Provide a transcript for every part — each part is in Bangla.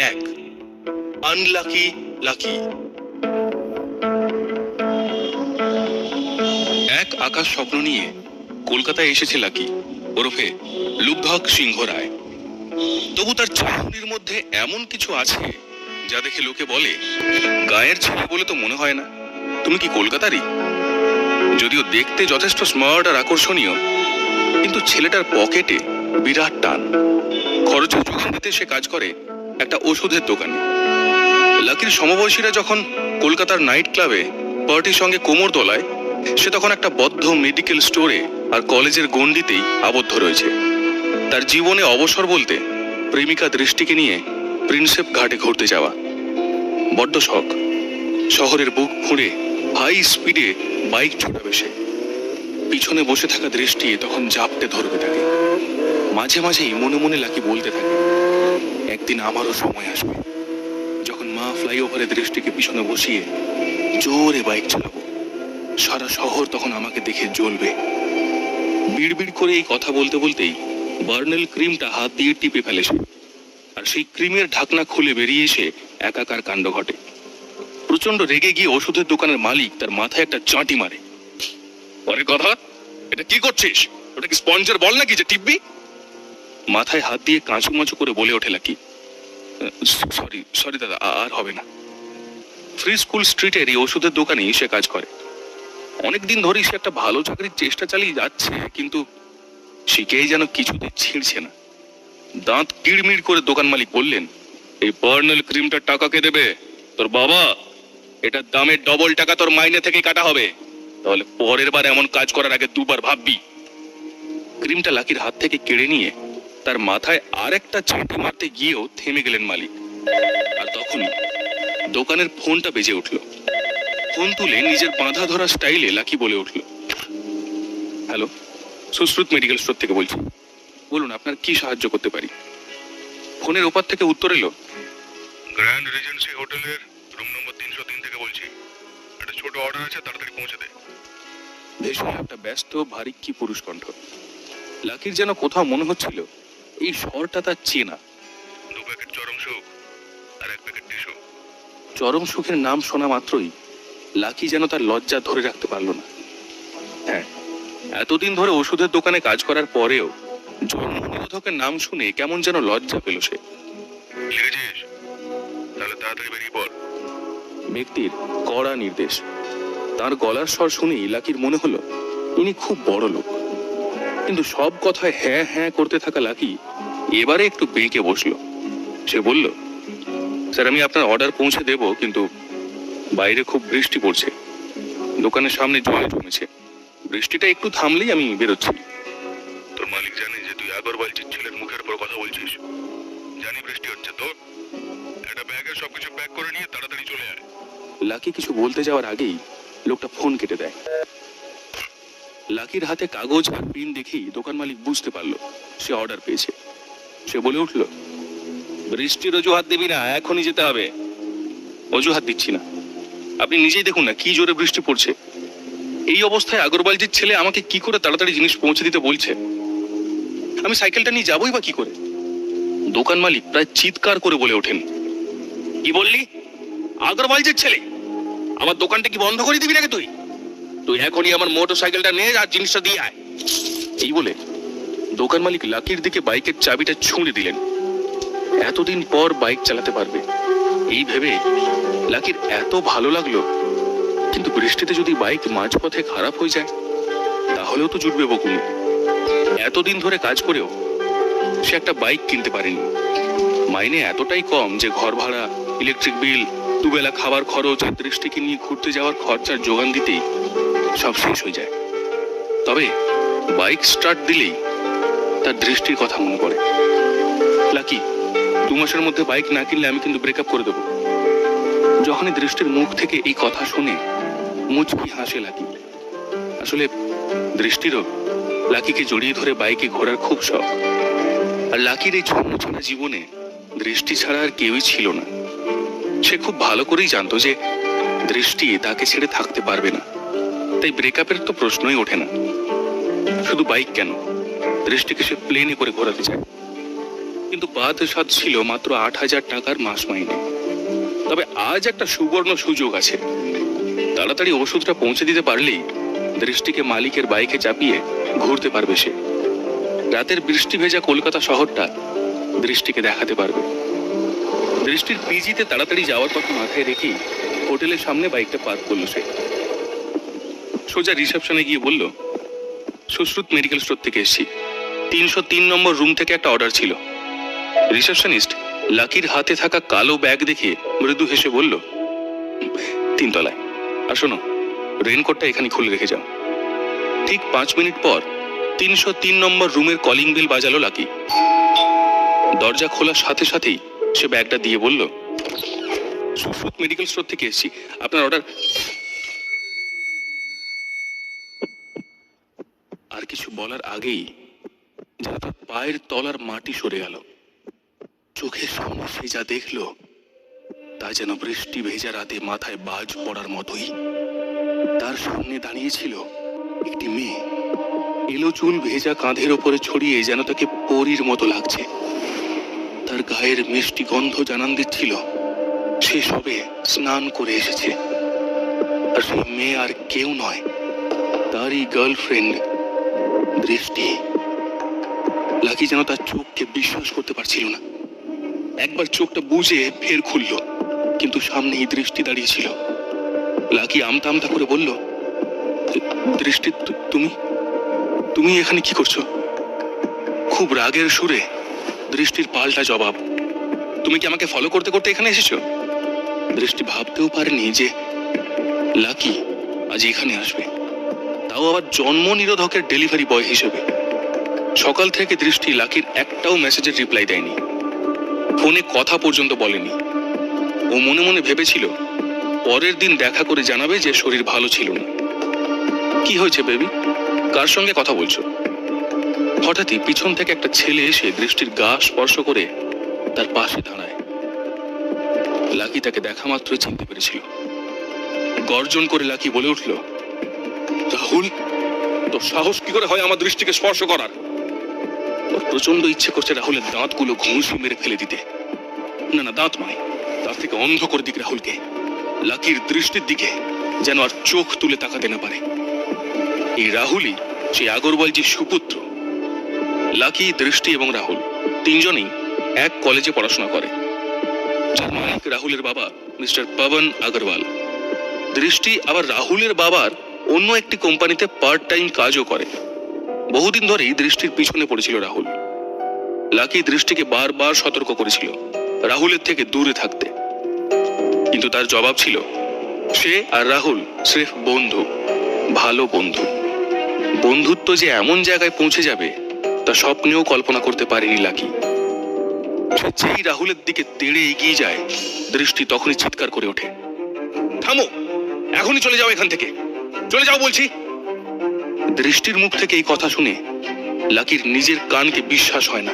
এক, আনলাকি লাকি। এক আকাশ স্বপ্ন নিয়ে কলকাতায় এসেছে লাকি, ওরফে লুব্ধক সিংহ রায়। তবু তার চাহনির মধ্যে এমন কিছু আছে যা দেখে লোকে বলে, গায়ের ছেলে বলে তো মনে হয় না, তুমি কি কলকাতারই? যদিও দেখতে যথেষ্ট স্মার্ট আর আকর্ষণীয়, কিন্তু ছেলেটার পকেটে বিরাট টান। খরচের যোগান দিতে সে কাজ করে একটা ওষুধের দোকানে। লাকির সমবয়সীরা যখন কলকাতার নাইট ক্লাবে পার্টির সঙ্গে কোমর দোলায়, সে তখন একটা বদ্ধ মেডিকেল স্টোরে আর কলেজের গণ্ডিতেই আবদ্ধ রয়েছে। তার জীবনে অবসর বলতে প্রেমিকা দৃষ্টিকে নিয়ে প্রিন্সেপ ঘাটে ঘুরতে যাওয়া। বড্ড শখ। শহরের বুক ফুঁড়ে হাই স্পিডে বাইক ছোটাবে সে। পিছনে বসে থাকা দৃষ্টি তখন জাপটে ধরবে তাকে। মাঝে মাঝেই মনে মনে লাকি বলতে থাকে, একদিন আমারও সময় আসবে যখন মা ফ্লাইওভারে দৃষ্টিকে পিছনে বসিয়ে জোরে বাইক চালাবো। সারা শহর তখন আমাকে দেখে জ্বলবে। বিড়বিড় করে এই কথা বলতে বলতেই বার্নেল ক্রিমটা হাত দিয়ে টিপে ফেলে সে, আর সেই ক্রিমের ঢাকনা খুলে বেরিয়ে এসে একাকার কাণ্ড ঘটে। প্রচন্ড রেগে গিয়ে ওষুধের দোকানের মালিক তার মাথায় একটা চাঁটি মারে। পরে কথা, এটা কি করছিস? ওটা কি স্পঞ্জের বল নাকি যে টিপবি? মাথায় হাত দিয়ে কাঁচু মাচু করে বলে ওঠে লাকি, সরি সরি দাদা, আর হবে না। ফ্রি স্কুল স্ট্রিটের এই ওষুধের দোকানেই সে কাজ করে। অনেকদিন ধরেই সে একটা ভালো চাকরির চেষ্টা চালিয়ে যাচ্ছে, কিন্তু শিখেই যেন কিছুতে ছিঁড়ছে না। দাঁত কিড়মিড় করে দোকান মালিক বললেন, এই বার্নেল ক্রিমটার টাকা কে দেবে? তোর বাবা। এটার দামের ডবল টাকা তোর মাইনে থেকে কাটা হবে, তাহলে পরের বার এমন কাজ করার আগে দুবার ভাববি। ক্রিমটা লাকির হাত থেকে কেড়ে নিয়ে তার মাথায় আর একটা ছেঁটি মারতে গিয়েও থেমে গেলেন মালিক। আর তখনই দোকানের ফোনটা বেজে উঠল। ফোন তুলে নিজের বাঁধা ধরা স্টাইলে লাকি বলে উঠল, হ্যালো, সুশ্রুত মেডিকেল স্টোর থেকে বলছি, বলুন আপনার কি সাহায্য করতে পারি? ফোনের ওপার থেকে উত্তর এলো, গ্র্যান্ড রিজেন্সি হোটেলের রুম নম্বর 303 থেকে বলছি, একটা ছোট অর্ডার আছে, তাড়াতাড়ি পৌঁছে দে। ভেসে একটা ব্যস্ত ভারী কি পুরুষ কণ্ঠ। লাকির যেন কোথাও মনে হচ্ছিল এই স্বরটা তার চেনা। 2 প্যাকেট চরম সুখ আর 1 প্যাকেট টিস্যু। চরম সুখের নাম শোনা মাত্রই লাকি যেন তার লজ্জা ধরে রাখতে পারল না। হ্যাঁ, এতদিন ধরে ওষুধের দোকানে কাজ করার পরেও জন্ম নিরোধকের নাম শুনে কেমন যেন লজ্জা পেল সে। লিখেছিস? তাহলে তাড়াতাড়ি বেরিয়ে পড়। ব্যক্তির কড়া নির্দেশ। তার গলার স্বর শুনেই লাকির মনে হলো ইনি খুব বড় লোক। কিন্তু সব কথায় হ্যাঁ হ্যাঁ করতে থাকা লাকি এবারে একটু বেঁকে বসলো। সে বলল, স্যার আমি আপনার অর্ডার পৌঁছে দেব, কিন্তু বাইরে খুব বৃষ্টি পড়ছে, দোকানের সামনে জল জমেছে, বৃষ্টিটা একটু থামলেই আমি বেরোচ্ছি। তোর মালিক জানে যে তুই আগরওয়ালজির ছেলের মুখের উপর কথা বলছিস? জানি বৃষ্টি হচ্ছে তো, একটা ব্যাগে সবকিছু প্যাক করে নিয়ে তাড়াতাড়ি চলে আয়। লাকি কিছু বলতে যাওয়ার আগেই লোকটা ফোন কেটে দেয়। লাকির হাতে কাগজ আর পেন দেখেই দোকান মালিক বুঝতে পারলো সে অর্ডার পেয়েছে। সে বলে উঠল, বৃষ্টির অজুহাত দিবি না, এখনই যেতে হবে। অজুহাত দিচ্ছি না, আপনি নিজেই দেখুন না কি জোরে বৃষ্টি পড়ছে। এই অবস্থায় আগরওয়ালজির ছেলে আমাকে কি করে তাড়াতাড়ি জিনিস পৌঁছে দিতে বলছে? আমি সাইকেলটা নিয়ে যাবোই বা কি করে? দোকান মালিক প্রায় চিৎকার করে বলে ওঠেন, কি বললি? আগরওয়ালজির ছেলে? আমার দোকানটা কি বন্ধ করে দিবি নাকি তুই? তুই এখনই আমার মোটর সাইকেলটা নিয়ে আর জিনিসটা দিয়ে আয়। এই বলে দোকান মালিক লাকির দিকে বাইকের চাবিটা ছুঁড়ে দিলেন। এতদিন পর বাইক চালাতে পারবে এই ভেবে লাকির এত ভালো লাগলো, কিন্তু বৃষ্টিতে যদি বাইক মাঝপথে খারাপ হয়ে যায় তাহলেও তো জুটবে বকুনি। এতদিন ধরে কাজ করেও সে একটা বাইক কিনতে পারেনি। মাইনে এতটাই কম যে ঘর ভাড়া, ইলেকট্রিক বিল, দুবেলা খাবার খরচ আর দৃষ্টিকে নিয়ে ঘুরতে যাওয়ার খরচার যোগান দিতেই সব শেষ হয়ে যায়। তবে বাইক স্টার্ট দিলেই তার দৃষ্টির কথা মনে পড়ে। লাকি, 2 মাসের মধ্যে বাইক না কিনলে আমি কিন্তু ব্রেকআপ করে দেবো। যখনই দৃষ্টির মুখ থেকে এই কথা শুনে মুচকি হাসে লাকি। আসলে দৃষ্টিরও লাকিকে জড়িয়ে ধরে বাইকে ঘোরার খুব শখ। আর লাকির এই ছন্নছাড়া জীবনে দৃষ্টি ছাড়া আর কেউই ছিল না। সে খুব ভালো করেই জানতো যে দৃষ্টি তাকে ছেড়ে থাকতে পারবে না, তাই ব্রেকআপের তো প্রশ্নই ওঠে না। শুধু বাইক কেন, দৃষ্টিকে সে প্লেনে করে ঘোরাতে চায়। কিন্তু বাদ সাধ ছিল মাত্র 8,000 টাকার মাস মাইনে। তবে আজ একটা সুবর্ণ সুযোগ আছে। তাড়াতাড়ি ওষুধটা পৌঁছে দিতে পারলেই দৃষ্টিকে মালিকের বাইকে চাপিয়ে ঘুরতে পারবে সে। রাতের বৃষ্টি ভেজা কলকাতা শহরটা দৃষ্টিকে দেখাতে পারবে। দৃষ্টির পিজিতে তাড়াতাড়ি যাওয়ার কথা মাথায় রেখেই হোটেলের সামনে বাইকটা পার্ক করলো সে। সোজা রিসেপশনে গিয়ে বলল, সুশ্রুত মেডিকেল স্টোর থেকে এসেছি। 303 নম্বর রুম থেকে একটা অর্ডার ছিল। রিসেপশনিস্ট লাকির হাতে থাকা কালো ব্যাগ দেখে মৃদু হেসে বলল, 3 তলায়। আর শোনো, রেনকোটটা এখানে খুলে রেখে যাও। ঠিক 5 মিনিট পর 303 নম্বর রুমের কলিং বেল বাজালো লাকি। দরজা খোলার সাথে সাথেই সে ব্যাগটা দিয়ে বলল, সুশ্রুত মেডিকেল স্টোর থেকে এসেছি, আপনার অর্ডার। আর কিছু বলার আগেই যেন তার পায়ের তলার মাটি সরে গেল। চোখের সামনে সে যা দেখলো তা যেন বৃষ্টি ভেজা রাতে মাথায় বাজ পড়ার মতোই। তার সামনে দাঁড়িয়েছিল একটি মেয়ে। এলো চুল ভেজা কাঁধের ওপরে ছড়িয়ে যেন তাকে পরীর মতো লাগছে। তার গায়ের মিষ্টি গন্ধ জানান দিচ্ছিল সে সবে স্নান করে এসেছে। আর সেই মেয়ে আর কেউ নয়, তারই গার্লফ্রেন্ড দৃষ্টি। লাকি যেন তার চোখকে বিশ্বাস করতে পারছিল না। একবার চোখটা বুজে ফের খুলল, কিন্তু সামনেই দৃষ্টি দাঁড়িয়ে ছিল। লাকি আমতা আমতা করে বলল, দৃষ্টি, তুমি এখানে কি করছো? খুব রাগের সুরে দৃষ্টির পাল্টা জবাব, তুমি কি আমাকে ফলো করতে করতে এখানে এসেছো? দৃষ্টি ভাবতেও পারেনি যে লাকি আজ এখানে আসবে, তাও আবার জন্ম নিরোধকের ডেলিভারি বয় হিসেবে। সকাল থেকে দৃষ্টি লাকির একটাও মেসেজের রিপ্লাই দেয়নি, ফোনে কথা পর্যন্ত বলেনি। ও মনে মনে ভেবেছিল পরের দিন দেখা করে জানাবে যে শরীর ভালো ছিল না। কি হয়েছে বেবি, কার সঙ্গে কথা বলছো? হঠাৎই পিছন থেকে একটা ছেলে এসে দৃষ্টির গা স্পর্শ করে তার পাশে দাঁড়ায়। লাকি তাকে দেখা মাত্রই চিনতে পেরেছিল। গর্জন করে লাকি বলে উঠল, রাহুল, তোর সাহস কি করে হয় আমার দৃষ্টিকে স্পর্শ করার? ওর প্রচন্ড ইচ্ছে করছে রাহুলের দাঁতগুলো ঘুষি মেরে ফেলে দিতে। না না, দাঁত নয়, তার থেকে অন্ধ করে দিক রাহুলকে। লাকির দৃষ্টির দিকে যেন আর চোখ তুলে তাকাতে না পারে। এই রাহুলই সেই আগরওয়ালজির সুপুত্র। লাকি, দৃষ্টি এবং রাহুল তিনজনেই এক কলেজে পড়াশোনা করে, যার মালিক রাহুলের বাবা মিস্টার পবন আগরওয়াল। দৃষ্টি আবার রাহুলের বাবার অন্য একটি কোম্পানিতে পার্ট টাইম কাজও করে। বহুদিন ধরেই দৃষ্টির পিছনে পড়েছিল রাহুল। লাকি দৃষ্টিকে বারবার সতর্ক করেছিল রাহুলের থেকে দূরে থাকতে, কিন্তু তার জবাব ছিল সে আর রাহুল স্রেফ বন্ধু, ভালো বন্ধু। বন্ধুত্ব যে এমন জায়গায় পৌঁছে যাবে তা স্বপ্নেও কল্পনা করতে পারেনি লাকি। সে যেই রাহুলের দিকে তেড়ে এগিয়ে যায়, দৃষ্টি তখনই চিৎকার করে ওঠে, থামো, এখনই চলে যাও এখান থেকে, চলে যাও বলছি। দৃষ্টির মুখ থেকে এই কথা শুনে লাকির নিজের কানকে বিশ্বাস হয় না।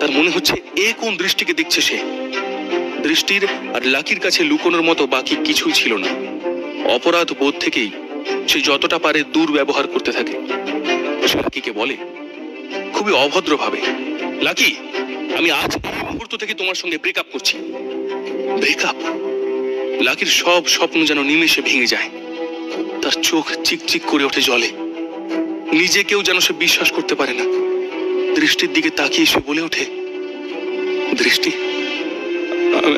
তার মনে হচ্ছে এ কোন দৃষ্টিকে দেখছে সে। দৃষ্টির আর লাকির কাছে লুকোনোর মতো বাকি কিছুই ছিল না। অপরাধ বোধ থেকেই সে যতটা পারে দুর্ব্যবহার করতে থাকে। সে লাকিকে বলে খুবই অভদ্রভাবে, লাকি, আমি আজ এই মুহূর্ত থেকে তোমার সঙ্গে ব্রেকআপ করছি। ব্রেকআপ? লাকির সব স্বপ্ন যেন নিমেষে ভেঙে যায়। তার চোখ চিকচিক করে ওঠে জলে। নিজেকেও যেন সে বিশ্বাস করতে পারে না। দৃষ্টির দিকে তাকিয়ে সে বলে ওঠে, দৃষ্টি,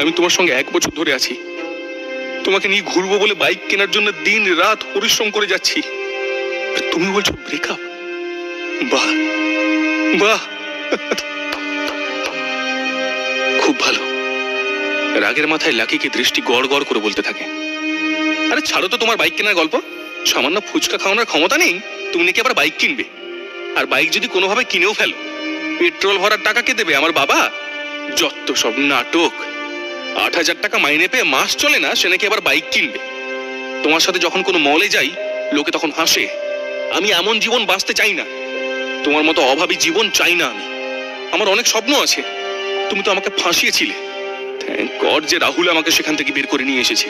আমি তোমার সঙ্গে 1 বছর ধরে আছি। তোমাকে নিয়ে ঘুরবো বলে বাইক কেনার জন্য দিন রাত পরিশ্রম করে যাচ্ছি, আর তুমি বলছো ব্রেকআপ? বাহ বাহ, খুব ভালো। রাগের মাথায় লাকিকে দৃষ্টি গড় গড় করে বলতে থাকে, আরে ছাড়ো তো তোমার বাইক কেনার গল্প। সামান্য ফুচকা খাওয়ানোর ক্ষমতা নেই, তুমি নাকি আবার বাইক কিনবে। আর বাইক যদি কোনোভাবে কিনেও ফেলো, পেট্রোল ভরার টাকা কে দেবে? আমার বাবা। যত সব নাটক। 8,000 টাকা মাইনে পেয়ে মাস চলে না, সে নাকি আবার বাইক কিনবে। তোমার সাথে যখন কোনো মলে যাই, লোকে তখন হাসে। আমি এমন জীবন বাঁচতে চাই না, তোমার মতো অভাবী জীবন চাই না আমি। আমার অনেক স্বপ্ন আছে। তুমি তো আমাকে ফাঁসিয়েছিলে। থ্যাংক গড যে রাহুল আমাকে সেখান থেকে বের করে নিয়ে এসেছে।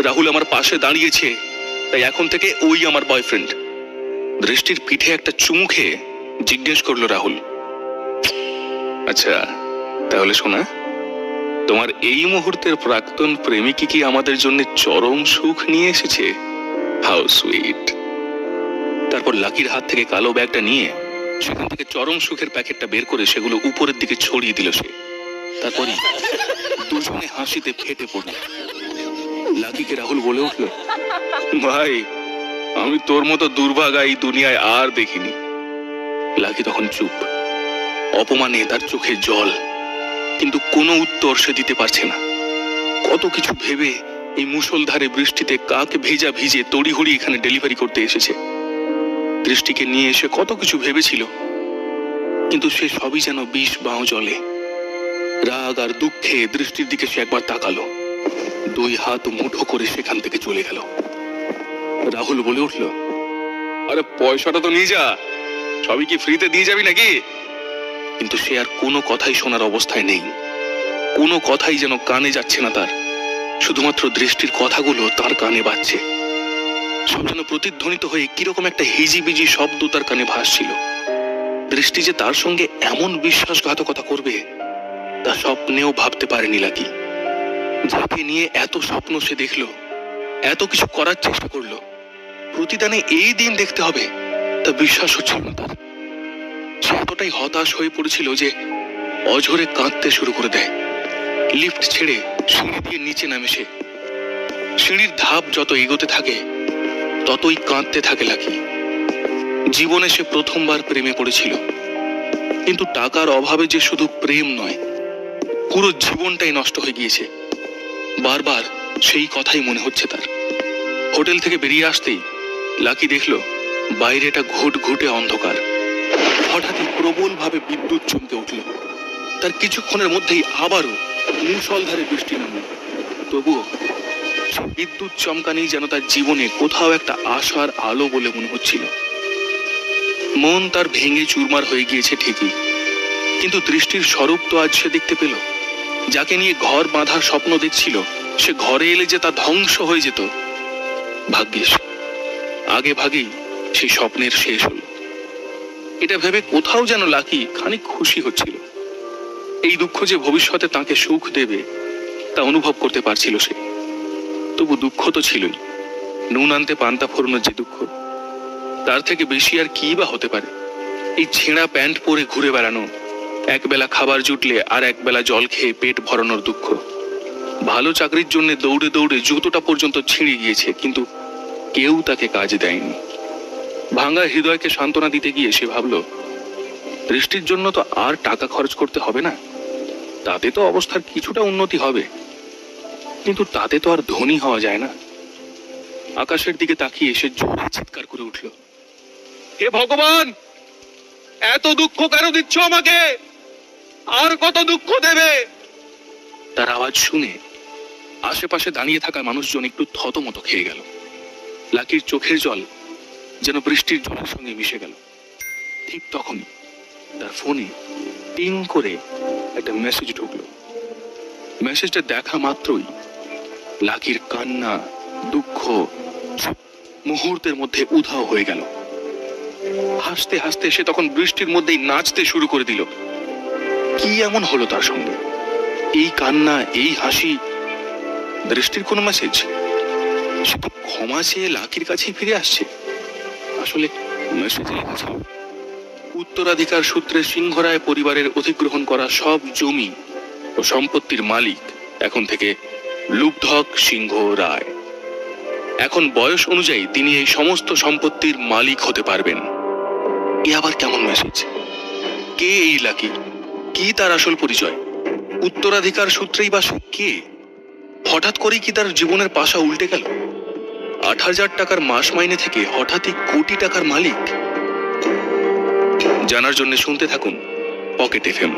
রাহুল আমার পাশে দাঁড়িয়েছে, তাই এখন থেকে ওই আমার বয়ফ্রেন্ড। দৃষ্টির পিঠে একটা চুমু খেয়ে জিজ্ঞেস করলো রাহুল, আচ্ছা, তাহলে শোনা, তোমার এই মুহূর্তের প্রাক্তন প্রেমিকই কি আমাদের জন্য চরম সুখ নিয়ে এসেছে? How sweet. তারপর লাকির হাত থেকে কালো ব্যাগটা নিয়ে সেখান থেকে চরম সুখের প্যাকেটটা বের করে সেগুলো উপরের দিকে ছড়িয়ে দিল সে। তারপরই দুজনে হাসিতে ফেটে পড়ল। লাকিকে রাহুল বলে উঠল, ভাই, আমি তোর মতো দুর্ভাগা এই দুনিয়ায় আর দেখিনি। লাকি তখন চুপ, অপমানে তার চোখে জল, কিন্তু কোনো উত্তর সে দিতে পারছে না। কত কিছু ভেবে এই মুষলধারে বৃষ্টিতে কাকে ভেজা ভিজে তড়িঘড়ি এখানে ডেলিভারি করতে এসেছে। দৃষ্টিকে নিয়ে এসে কত কিছু ভেবেছিল, কিন্তু সে সবই যেন বিষ বাঁ জলে। রাগ আর দুঃখে দৃষ্টির দিকে সে একবার তাকালো, দুই হাত মুঠো করে সেখান থেকে চলে গেল। রাহুল বলে উঠল, আরে পয়সাটা তো নিয়ে যা, সবই কি ফ্রিতে দিয়ে যাবি নাকি? কিন্তু সে আর কোনো কথাই শোনার অবস্থায় নেই। কোনো কথাই যেন কানে যাচ্ছে না তার, শুধুমাত্র দৃষ্টির কথাগুলো তার কানে বাজছে। সব যেন প্রতিধ্বনিত হয়ে কিরকম একটা হিজিবিজি শব্দ তার কানে ভাসছিল। দৃষ্টি যে তার সঙ্গে এমন বিশ্বাসঘাতকতা করবে তা স্বপ্নেও ভাবতে পারেনি লাকি। যাকে নিয়ে এত স্বপ্ন সে দেখলো, এত কিছু করার চেষ্টা করলো, প্রতিদানে এই দিন দেখতে হবে তা বিশ্বাস হচ্ছিল না তার। সে এতটাই হতাশ হয়ে পড়েছিল যে অঝরে কাঁদতে শুরু করে দেয়। লিফট ছেড়ে সিঁড়ি দিয়ে নিচে নামে সে। সিঁড়ির ধাপ যত এগোতে থাকে ততই কাঁদতে থাকে লাকি। জীবনে সে প্রথমবার প্রেমে পড়েছিল, কিন্তু টাকার অভাবে যে শুধু প্রেম নয়, পুরো জীবনটাই নষ্ট হয়ে গিয়েছে। বারবার সেই কথাই মনে হচ্ছে তার। হোটেল থেকে বেরিয়ে আসতেই লাকি দেখলো বাইরেটা ঘুটঘুটে অন্ধকার। হঠাৎই প্রবল ভাবে বিদ্যুৎ চমকে উঠল। তার কিছুক্ষণের মধ্যেই আবারও মুষলধারে বৃষ্টি নামল। তবুও সেই বিদ্যুৎ চমকানি যেন তার জীবনে কোথাও একটা আশার আলো বলে মনে হচ্ছিল। মন তার ভেঙে চুরমার হয়ে গিয়েছে ঠিকই, কিন্তু দৃষ্টির স্বরূপ তো আজ সে দেখতে পেল। যাকে নিয়ে ঘর বাঁধার স্বপ্ন দেখছিল, সে ঘরে এলে যে তা ধ্বংস হয়ে যেত। ভাগ্যিস আগে ভাগেই সেই স্বপ্নের শেষ হলো। এটা ভেবে কোথাও যেন লাকি খানিক খুশি হচ্ছিল। এই দুঃখ যে ভবিষ্যতে তাকে সুখ দেবে তা অনুভব করতে পারছিল সে। তবু দুঃখ তো ছিলই, নুন আনতে পান্তা ফোরানোর যে দুঃখ, তার থেকে বেশি আর কি বা হতে পারে। এই ছেঁড়া প্যান্ট পরে ঘুরে বেড়ানো, একবেলা খাবার জুটলে আর একবেলা জল খেয়ে পেট ভরানোর দুঃখ। ভালো চাকরির জন্য দৌড়ে দৌড়ে জুতোটা পর্যন্ত ছিঁড়ে গিয়েছে, কিন্তু কেউ তাকে কাজ দেয়নি। ভাঙা হৃদয়কে সান্ত্বনা দিতে গিয়ে সে ভাবল, দৃষ্টির জন্য তো আর টাকা খরচ করতে হবে না, তাতে তো অবস্থার কিছুটা উন্নতি হবে, কিন্তু তাতে তো আর ধনী হওয়া যায় না। আকাশের দিকে তাকিয়ে সে জোরে চিৎকার করে উঠল, হে ভগবান, এত দুঃখ কেন দিচ্ছ আমাকে? আর কত দুঃখ দেবে? তার আওয়াজ শুনে আশেপাশে দাঁড়িয়ে থাকা মানুষজন একটু থতমত খেয়ে গেল। লাকির চোখের জল যেন বৃষ্টির জলের সঙ্গে মিশে গেল। ঠিক তখনই তার ফোনে টিং করে একটা মেসেজ ঢুকলো। মেসেজটা দেখা মাত্রই লাকির কান্না, দুঃখ সব মুহূর্তের মধ্যে উধাও হয়ে গেল। হাসতে হাসতে সে তখন বৃষ্টির মধ্যেই নাচতে শুরু করে দিল। কি এমন হলো তার সঙ্গে? এই কান্না, এই হাসি, দৃষ্টির কোনো মেসেজ? সে তো ক্ষমা চেয়ে লাকির কাছেই ফিরে আসছে। আসলে মেসেজে লেখা ছিল, উত্তরাধিকার সূত্রে সিংহরায় পরিবারের অধিগ্রহণ করা সব জমি ও সম্পত্তির মালিক এখন থেকে লুব্ধক সিংহ রায়। এখন বয়স অনুযায়ী তিনি এই সমস্ত সম্পত্তির মালিক হতে পারবেন। এ আবার কেমন মেসেজ? কে এই লাকি? কি তার আসল পরিচয়? উত্তরাধিকার সূত্রেই বা সে কে? হঠাৎ করেই কি তার জীবনের পাশা উল্টে গেল? ৮,০০০ টাকার মাস মাইনে থেকে হঠাৎই কোটি টাকার মালিক। জানার জন্য শুনতে থাকুন পকেট এফএম।